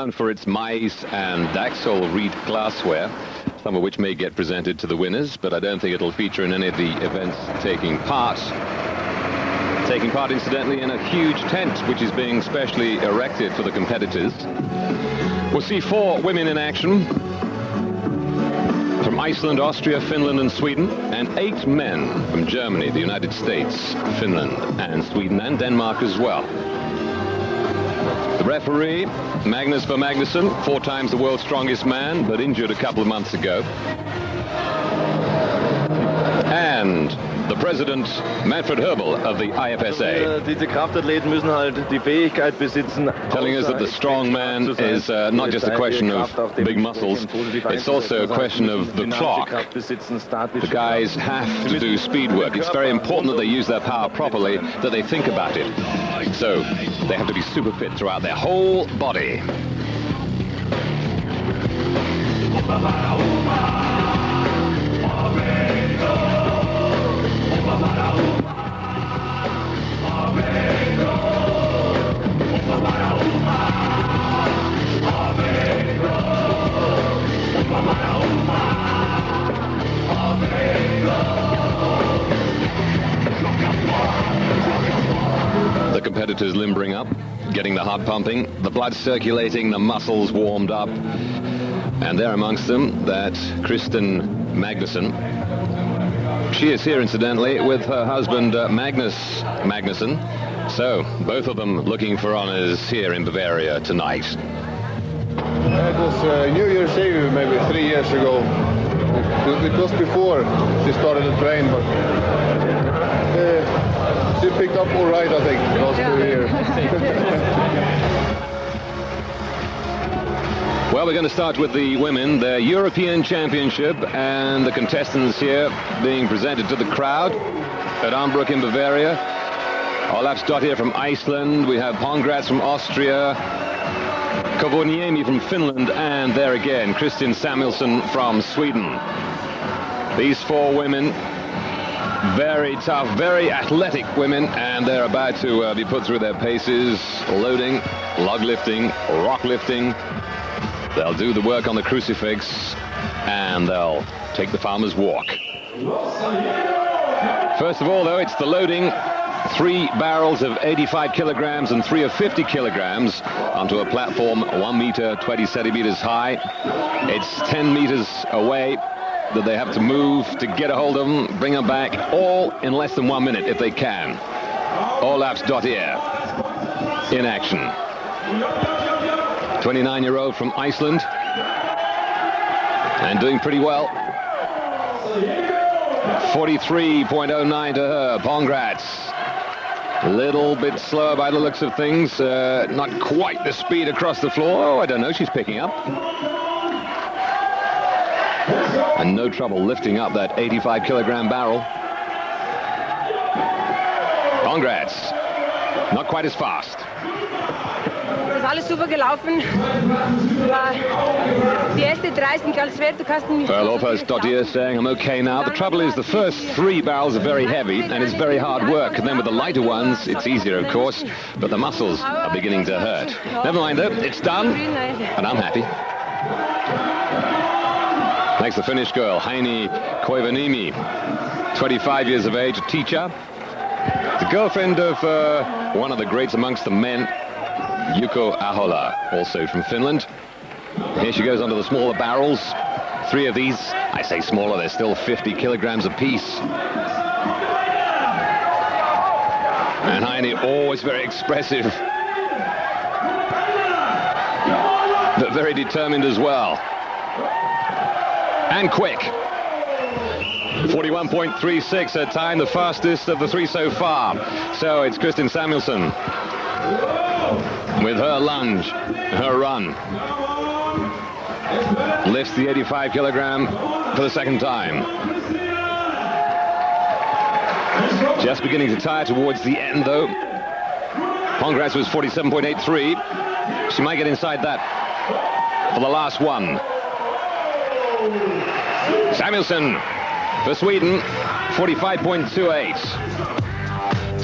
For its maize and Daxol reed glassware, some of which may get presented to the winners, but I don't think it'll feature in any of the events taking part. Taking part, incidentally, in a huge tent, which is being specially erected for the competitors. We'll see 4 women in action from Iceland, Austria, Finland, and Sweden, and 8 men from Germany, the United States, Finland, and Sweden, and Denmark as well. The referee, Magnus Samuelsson, 4 times the world's strongest man, but injured a couple of months ago. And the president, Manfred Herbel of the IFSA. Diese Kraftathleten müssen halt die Fähigkeit besitzen, telling us that the strong man is not just a question of big muscles, it's also a question of the clock. The guys have to do speed work. It's very important that they use their power properly, that they think about it. So they have to be super fit throughout their whole body. The competitors limbering up, getting the heart pumping, the blood circulating, the muscles warmed up. And there amongst them, that Kristin Samuelsson. She is here, incidentally, with her husband, Magnus Samuelsson. So, both of them looking for honors here in Bavaria tonight. It was New Year's Eve, maybe 3 years ago. It was before she started to train, but she picked up all right, I think, last 2 years. Well, we're going to start with the women, their European Championship, and the contestants here being presented to the crowd at Armbruck in Bavaria. Olafsdottir from Iceland, we have Pongratz from Austria, Koivuniemi from Finland, and there again, Kristin Samuelsson from Sweden. These 4 women, very tough, very athletic women, and they're about to be put through their paces, loading, log lifting, rock lifting. They'll do the work on the crucifix, and they'll take the farmer's walk. First of all, though, it's the loading. 3 barrels of 85 kilograms and 3 of 50 kilograms onto a platform 1 meter 20 centimeters high. It's 10 meters away that they have to move to get a hold of them, bring them back, all in less than 1 minute if they can. Olafsdottir in action. 29-year-old from Iceland, and doing pretty well. 43.09 to her. Pongratz, a little bit slower by the looks of things. Not quite the speed across the floor. Oh, I don't know, she's picking up. And no trouble lifting up that 85 kilogram barrel. Pongratz, not quite as fast. Alles super gelaufen. Die erste 3 sind ganz schwer. Du kannst nicht. Olafsdottir saying, I'm okay now. The trouble is the first 3 barrels are very heavy and it's very hard work. And then with the lighter ones, it's easier, of course, but the muscles are beginning to hurt. Never mind though, it's done, and I'm happy. Next, the Finnish girl, Heini Koivuniemi, 25 years of age, a teacher. The girlfriend of one of the greats amongst the men, Jouko Aholas, also from Finland. Here she goes onto the smaller barrels. 3 of these, I say smaller, they're still 50 kilograms apiece. And Heini, always very expressive, but very determined as well. And quick. 41.36 her time, the fastest of the 3 so far. So it's Kristin Samuelsson with her lunge, her run. Lifts the 85 kilogram for the second time. Just beginning to tire towards the end, though. Pongratz was 47.83. She might get inside that for the last one. Samuelsson for Sweden, 45.28.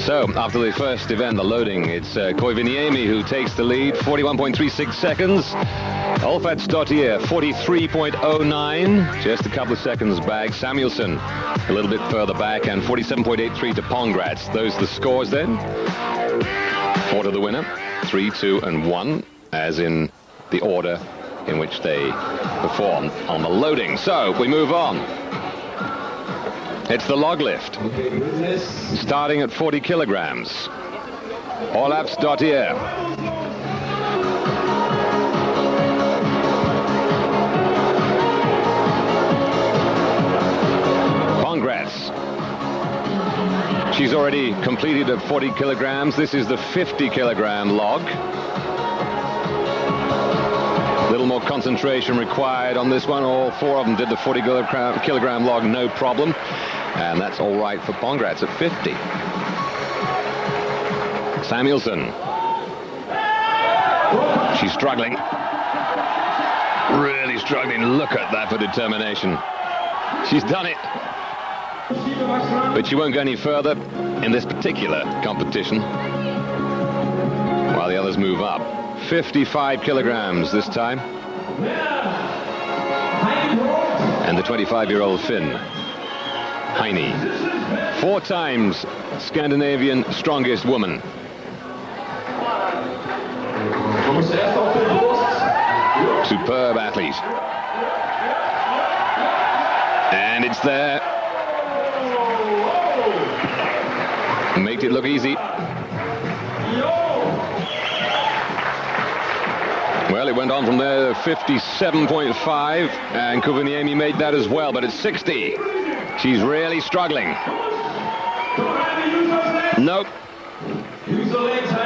So, after the first event, the loading, it's Koivuniemi who takes the lead, 41.36 seconds. Olafsdottir, 43.09, just a couple of seconds back. Samuelsson, a little bit further back, and 47.83 to Pongratz. Those are the scores then. 4 to the winner, 3, 2, and 1, as in the order in which they performed on the loading. So, we move on. It's the log lift, starting at 40 kilograms. Olafsdottir. Pongratz. She's already completed at 40 kilograms. This is the 50 kilogram log. A little more concentration required on this one. All 4 of them did the 40 kilogram log, no problem. And that's all right for Pongratz at 50. Samuelsson. She's struggling. Really struggling. Look at that for determination. She's done it. But she won't go any further in this particular competition while the others move up. 55 kilograms this time. And the 25-year-old Finn. Heini, 4 times Scandinavian strongest woman. Superb athlete. And it's there. Made it look easy. Well, it went on from there, 57.5, and Koivuniemi made that as well, but it's 60. She's really struggling. Nope.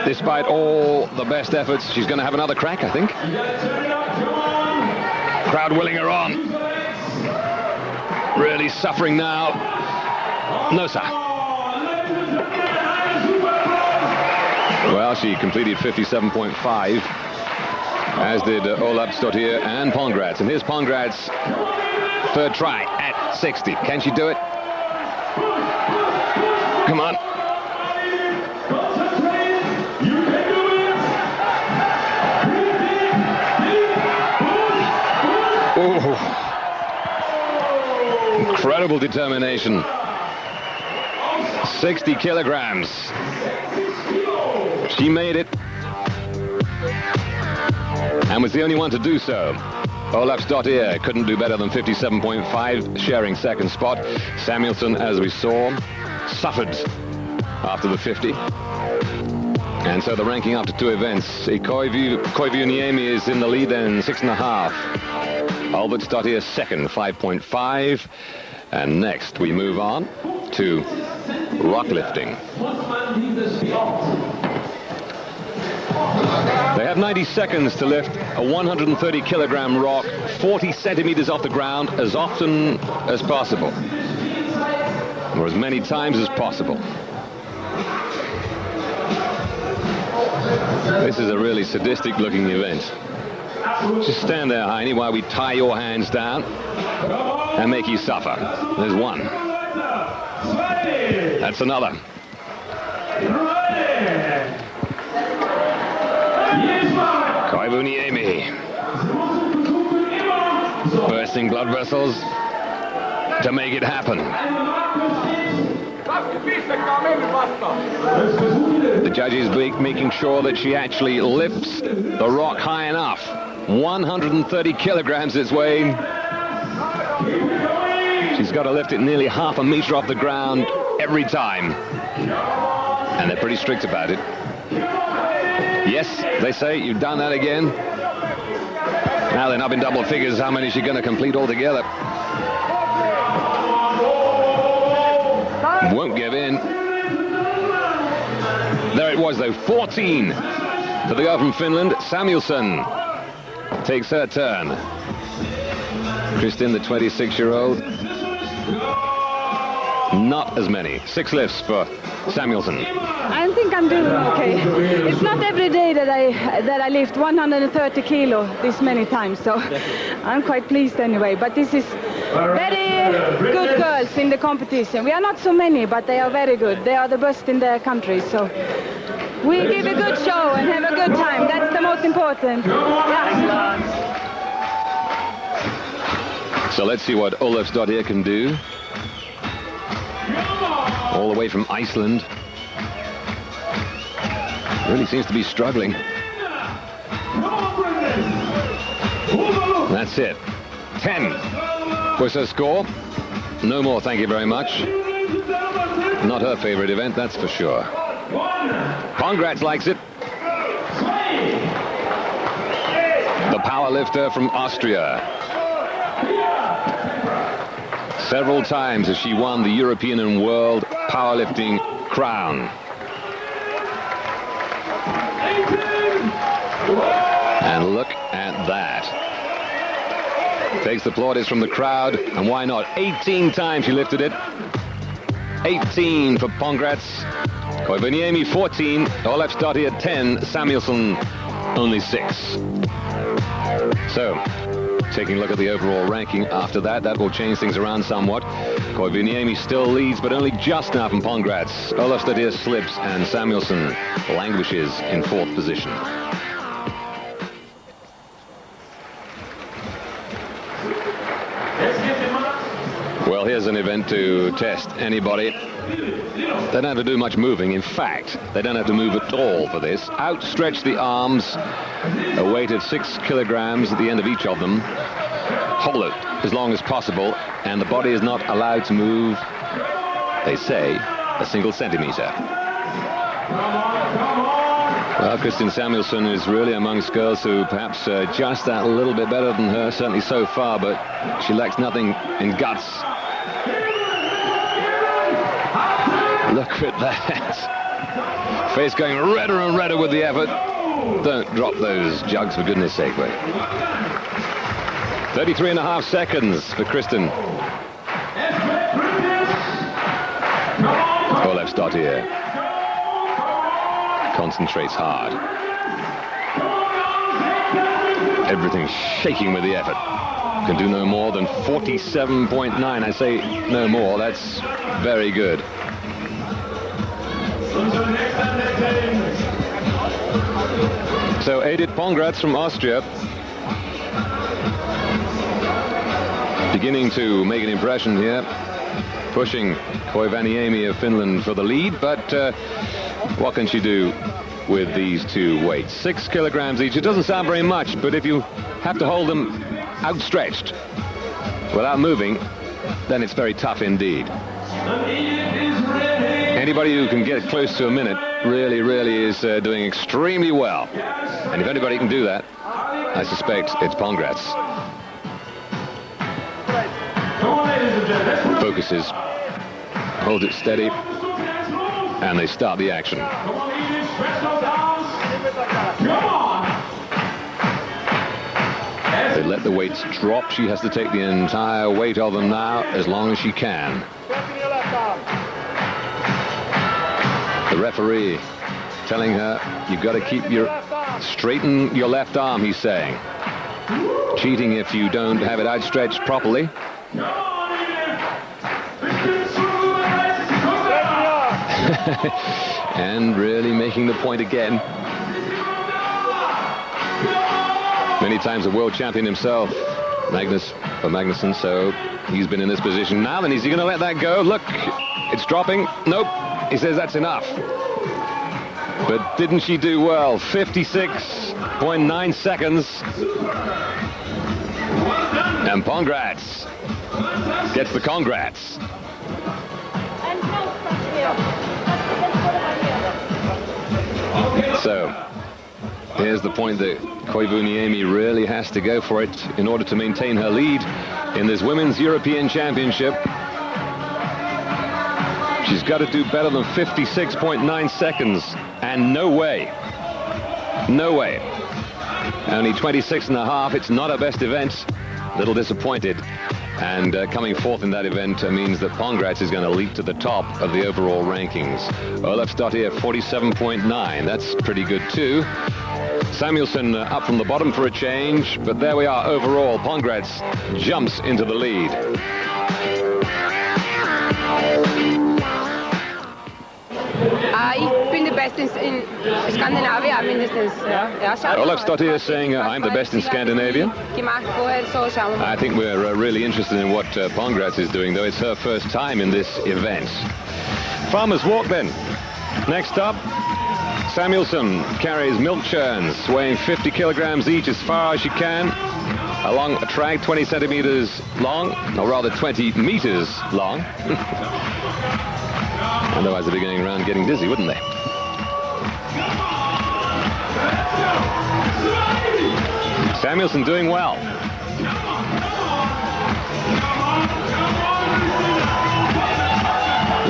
Despite all the best efforts, she's going to have another crack, I think. Crowd willing her on. Really suffering now. No, sir. Well, she completed 57.5, as did Olafsdottir and Pongratz. And here's Pongratz, third try at 60. Can she do it? Come on. Oh. Incredible determination. 60 kilograms. She made it. And was the only one to do so. Olafsdottir couldn't do better than 57.5, sharing second spot. Samuelsson, as we saw, suffered after the 50. And so the ranking after 2 events. Koivuniemi is in the lead then, 6.5. Olafsdottir second, 5.5. And next we move on to rock lifting. They have 90 seconds to lift a 130 kilogram rock 40 centimeters off the ground as often as possible, or as many times as possible. This is a really sadistic looking event. Just stand there, Heini, while we tie your hands down and make you suffer. There's one. That's another. Koivuniemi. Bursting blood vessels to make it happen. The judges making sure that she actually lifts the rock high enough. 130 kilograms it's weighing. She's got to lift it nearly half a meter off the ground every time. And they're pretty strict about it. Yes, they say, you've done that again. Now they're up in double figures. How many is she going to complete altogether? Won't give in. There it was, though, 14 to the girl from Finland. Samuelsson takes her turn. Kristin, the 26-year-old. Not as many. 6 lifts for Samuelsson. I think I'm doing okay. It's not every day that I lift 130 kilo this many times, so I'm quite pleased anyway. But this is very good girls in the competition. We are not so many, but they are very good. They are the best in their country, so we give a good show and have a good time. That's the most important. Yeah. So let's see what Olafsdottir can do. All the way from Iceland. Really seems to be struggling. That's it. 10 was her score. No more, thank you very much. Not her favorite event, that's for sure. Congrats likes it. The powerlifter from Austria. Several times has she won the European and World powerlifting crown. And look at that. Takes the plaudits from the crowd, and why not? 18 times she lifted it. 18 for Congrats. Koivuniemi 14, Olafsdottir 10, Samuelsson only 6. So, taking a look at the overall ranking after that, that will change things around somewhat. Koivuniemi still leads, but only just now from Congrats. Olafsdottir slips, and Samuelsson languishes in 4th position. Well, here's an event to test anybody. They don't have to do much moving. In fact, they don't have to move at all for this. Outstretch the arms, a weight of 6 kilograms at the end of each of them. Hold it as long as possible, and the body is not allowed to move, they say, a single centimeter. Well, Kristin Samuelsson is really amongst girls who perhaps just that little bit better than her, certainly so far, but she lacks nothing in guts. Look at that. Face going redder and redder with the effort. Don't drop those jugs, for goodness sake, mate. 33.5 seconds for Kristin. Olafsdottir concentrates hard. Everything shaking with the effort. Can do no more than 47.9. I say no more. That's very good. So Edith Congrats from Austria beginning to make an impression here, pushing Koivuniemi of Finland for the lead, but what can she do with these two weights? 6 kilograms each. It doesn't sound very much, but if you have to hold them outstretched without moving, then it's very tough indeed. Anybody who can get close to a minute really is doing extremely well. And if anybody can do that, I suspect it's Congrats. Focuses, holds it steady, and they start the action. They let the weights drop. She has to take the entire weight of them now, as long as she can. The referee telling her, you've got to keep straighten your left arm, he's saying. Cheating if you don't have it outstretched properly. And really making the point again. Many times a world champion himself, Magnusson, so he's been in this position now. And is he going to let that go? Look, it's dropping. Nope. He says that's enough. But didn't she do well? 56.9 seconds. And Congrats gets the Congrats. So here's the point that Koivuniemi really has to go for it in order to maintain her lead in this Women's European Championship. She's got to do better than 56.9 seconds, and no way. No way. Only 26.5. It's not her best event. A little disappointed. And coming fourth in that event means that Congrats is going to leap to the top of the overall rankings. Olafsdottir 47.9. That's pretty good too. Samuelsson up from the bottom for a change, but there we are overall. Pongratz jumps into the lead. Ich bin the best in Scandinavia, mindestens. Olafsdottir is saying, I'm the best in Scandinavia. I think we're really interested in what Pongratz is doing, though it's her first time in this event. Farmer's Walk then. Next up, Samuelsson carries milk churns weighing 50 kilograms each as far as she can along a track 20 centimeters long, or rather 20 meters long. Otherwise they'd be going around getting dizzy, wouldn't they? Samuelsson doing well.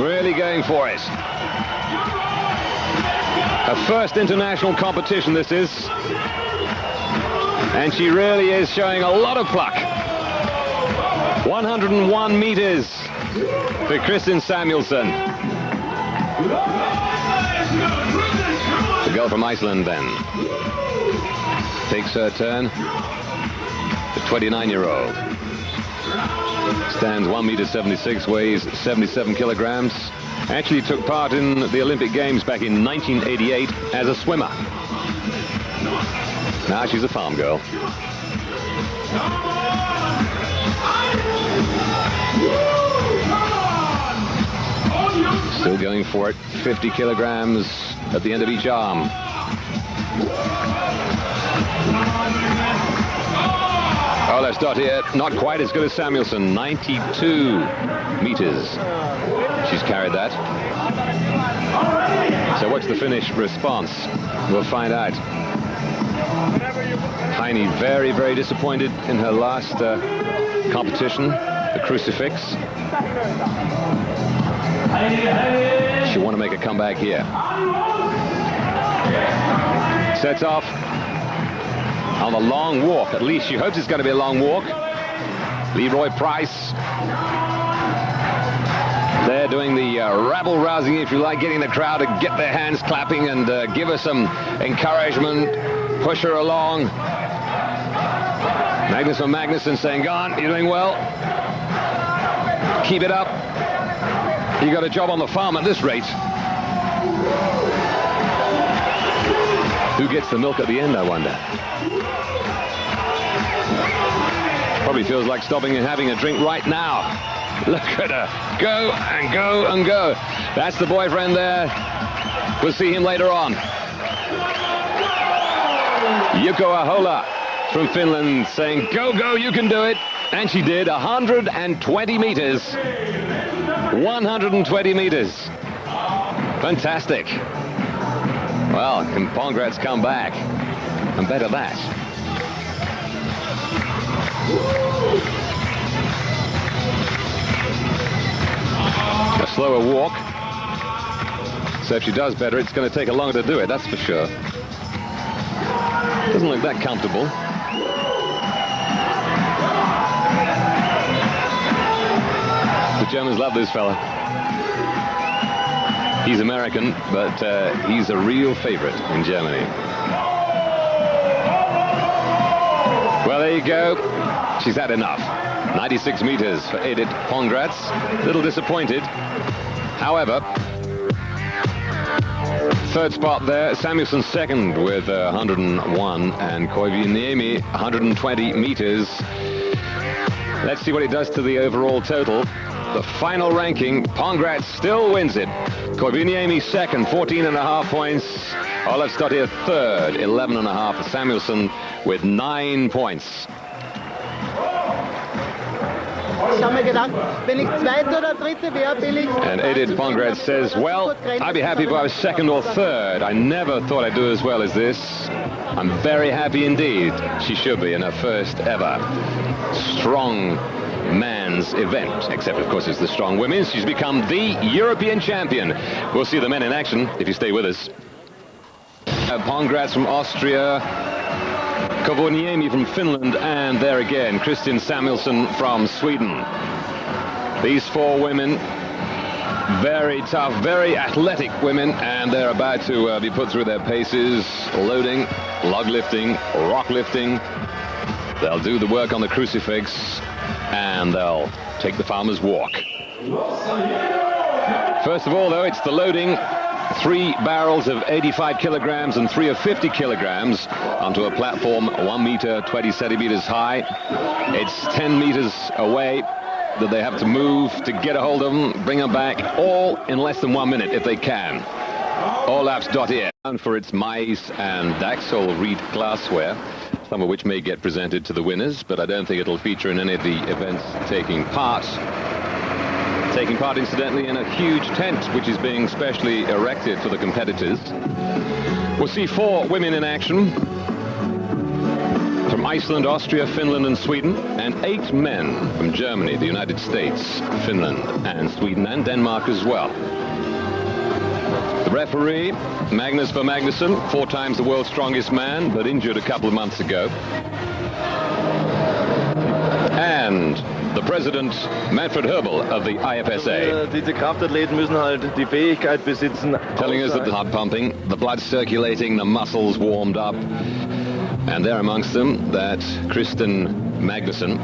Really going for it. Her first international competition this is. And she really is showing a lot of pluck. 101 meters for Kristin Samuelsson. The girl from Iceland then takes her turn. The 29-year-old stands 1.76 meters, weighs 77 kilograms. Actually took part in the Olympic Games back in 1988 as a swimmer. Now she's a farm girl. Still going for it. 50 kilograms at the end of each arm. Olleschs not quite as good as Samuelsson. 92 meters. She's carried that. So what's the finish response? We'll find out. Heini very, very disappointed in her last competition, the crucifix. She'll want to make a comeback here. Sets off on a long walk. At least she hopes it's going to be a long walk. Leroy Price. They're doing the rabble-rousing, if you like, getting the crowd to get their hands clapping and give her some encouragement, push her along. Magnus from Magnusson saying, go on, you're doing well. Keep it up. You got a job on the farm at this rate. Who gets the milk at the end, I wonder? Probably feels like stopping and having a drink right now. Look at her. Go and go and go. That's the boyfriend there. We'll see him later on. Jouko Aholas from Finland saying, go, go, you can do it. And she did. 120 meters. 120 meters. Fantastic. Well, can Pongratz come back and better that? A slower walk. So if she does better, it's going to take her longer to do it, that's for sure. Doesn't look that comfortable. The Germans love this fella. He's American, but he's a real favorite in Germany. Well, there you go. She's had enough. 96 meters for Edith Pongratz. A little disappointed. However, third spot there. Samuelsson second with 101 and Koivuniemi 120 meters. Let's see what it does to the overall total. The final ranking, Pongratz still wins it. Koivuniemi second, 14.5 points. Olafsdottir third, 11.5. Samuelsson with 9 points. And Edith Pongratz says, well, I'd be happy if I was second or third. I never thought I'd do as well as this. I'm very happy indeed. She should be in her first ever strong man's event, except of course it's the strong women's. She's become the European champion. We'll see the men in action if you stay with us. Pongratz from Austria, Koivuniemi from Finland, and there again Kristin Samuelsson from Sweden. These four women Very tough, very athletic women, and they're about to be put through their paces, loading, log lifting, rock lifting. They'll do the work on the crucifix, and they'll take the farmer's walk. First of all, though, it's the loading. 3 barrels of 85 kilograms and 3 of 50 kilograms onto a platform 1 meter 20 centimeters high. It's 10 meters away that they have to move to get a hold of them, bring them back, all in less than 1 minute if they can. Olafsdottir, known for its maize and Daxol reed glassware, some of which may get presented to the winners, but I don't think it'll feature in any of the events taking part. Taking part, incidentally, in a huge tent which is being specially erected for the competitors. We'll see 4 women in action from Iceland, Austria, Finland and Sweden, and 8 men from Germany, the United States, Finland and Sweden, and Denmark as well. The referee, Magnus Samuelsson, 4 times the world's strongest man, but injured a couple of months ago. And the president, Manfred Herbel of the IFSA. Diese Kraftathleten müssen halt die Fähigkeit besitzen. Telling us that the heart pumping, the blood circulating, the muscles warmed up. And there amongst them, that Kristin Samuelsson.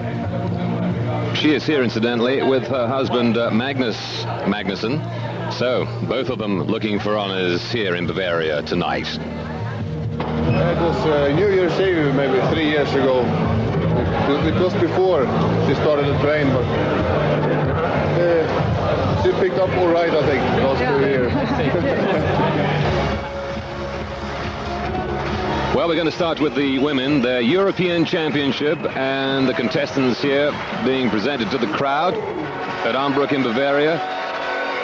She is here, incidentally, with her husband, Magnus Samuelsson. So, both of them looking for honors here in Bavaria tonight. It was New Year's Eve, maybe 3 years ago. It was before she started to train, but she picked up all right, I think, last 2 years. Well, we're going to start with the women, their European Championship, and the contestants here being presented to the crowd at Armbruck in Bavaria.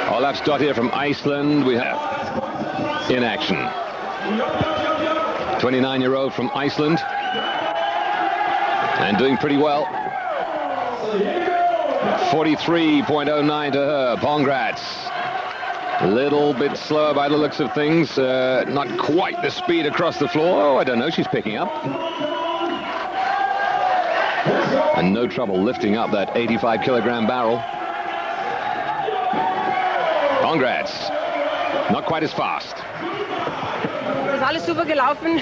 Olafsdottir from Iceland, we have in action. 29-year-old from Iceland, and doing pretty well. 43.09 to her. Congrats. A little bit slower by the looks of things. Not quite the speed across the floor. Oh, I don't know. She's picking up. And no trouble lifting up that 85-kilogram barrel. Congrats. Not quite as fast. Alles super gelaufen.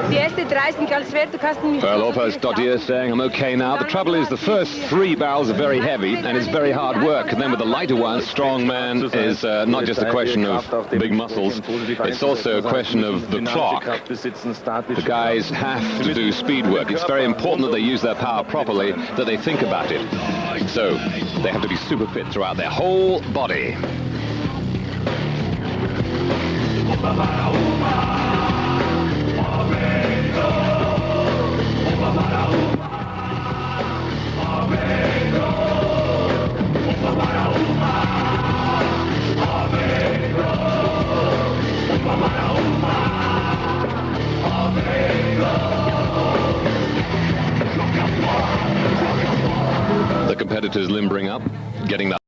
Die erste 3 sind ganz schwer. Du kannst nicht. Olafsdottir saying, I'm okay now. The trouble is the first 3 barrels are very heavy and it's very hard work. And then with the lighter ones, strong man is not just a question of big muscles. It's also a question of the clock. The guys have to do speed work. It's very important that they use their power properly, that they think about it. So they have to be super fit throughout their whole body. The competitors limbering up, getting the